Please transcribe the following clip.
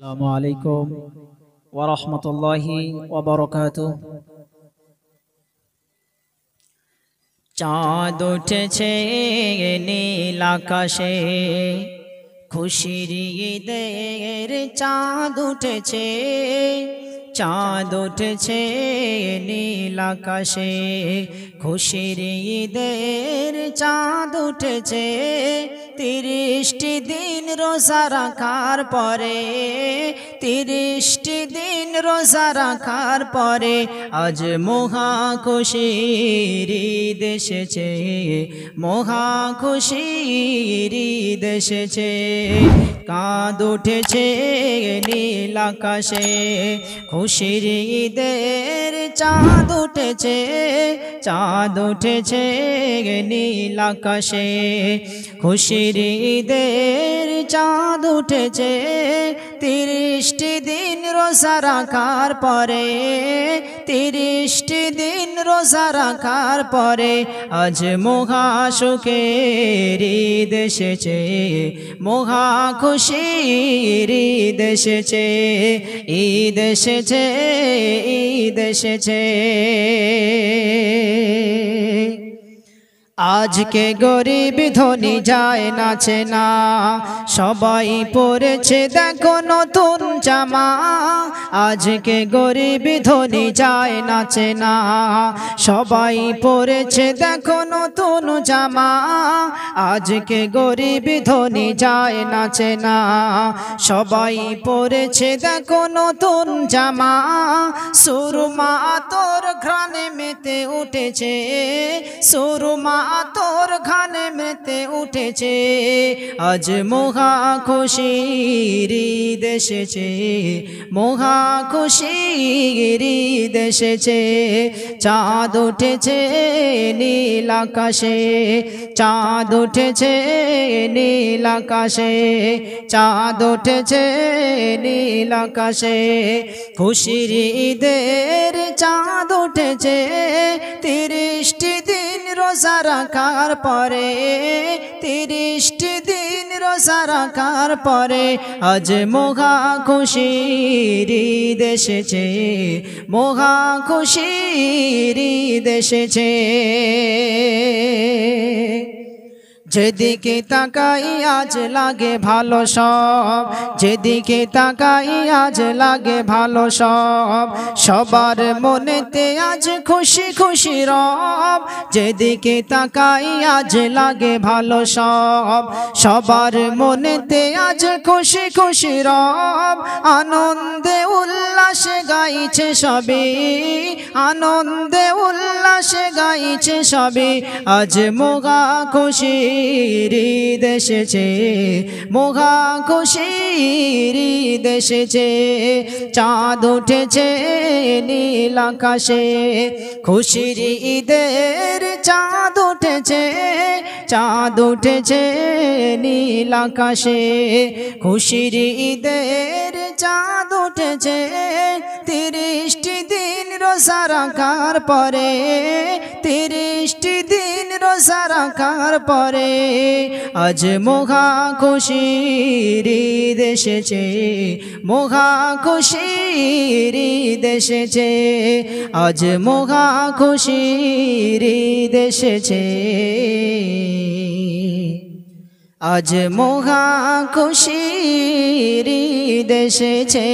আসসালামু আলাইকুম ওয়া রাহমাতুল্লাহি ওয়া বারাকাতুহু। চাঁদ উঠেছে নীল আকাশে, খুশির ঈদের চাঁদ উঠেছে। চাঁদ উঠেছে নীল আকাশে, খুশির ঈদের চাঁদ উঠেছে। 30টি দিন রোজা রাখার পরে, 30টি দিন রোজা রাখার পরে আজ মহা খুশির ঈদ এসেছে, মহা খুশির ঈদ এসেছে। চাঁদ উঠেছে নীল আকাশে, খুশির ঈদের চাঁদ উঠেছে। চাঁদ উঠেছে নীল আকাশে, খুশির ঈদের চাঁদ উঠেছে। 30টি দিন রোজা রাখার পরে, 30টি দিন রোজা রাখার পরে আজ মহা সুখের ঈদ এসেছে, মহা খুশির ঈদ এসেছে। ঈদ এসেছে, ঈদ এসেছে। আজকে গরিব ধনী যায় নাচে না, সবাই পরেছে দেখো নতুন জামা। আজকে গরিব ধনী যায় নাচে না, সবাই পরেছে দেখো নতুন জামা। আজকে গরিব ধনী যায় নাচে না, সবাই পরেছে দেখো নতুন জামা। সুরমা তোর ঘ্রাণে মেতে উঠেছে, সুরমা তোর ঘ্রাণে মেতে উঠেছে। আজ মহা খুশির ঈদ এসেছে, মহা খুশির ঈদ এসেছে। চাঁদ উঠেছে নীল আকাশে, চাঁদ উঠেছে নীল আকাশে, চাঁদ উঠেছে নীল আকাশে। খুশির ঈদের চাঁদ উঠেছে। 30টি দিন রোজা রাখার পরে, 30টি দিন রোজা রাখার পরে আজ মহা খুশির ঈদ এসেছে, মহা খুশির ঈদ এসেছে। যেদিকে তাকাই আজ লাগে ভালো সব, যেদিকে তাকাই আজ লাগে ভালো সব। সবার মনেতে আজ খুশি খুশি রব, যেদিকে তাকাই আজ লাগে ভালো সব। সবার মনেতে আজ খুশি খুশি রব। আনন্দে উল্লাসে গাইছে সবে, আনন্দে উল্লাসে গাইছে সবে। আজ মহা খুশির ঈদ এসেছে, মহা খুশির ঈদ এসেছে। চাঁদ উঠেছে নীল আকাশে, খুশির ঈদের চাঁদ উঠেছে। চাঁদ উঠেছে নীল আকাশে, খুশির ঈদের চাঁদ উঠেছে। 30টি দিন রোজা রাখার পরে, 30টি দিন রোজা রাখার পরে আজ মহা খুশির ঈদ এসেছে, মহা খুশির ঈদ এসেছে। আজ মহা খুশির ঈদ এসেছে, আজ মহা খুশির ঈদ এসেছে।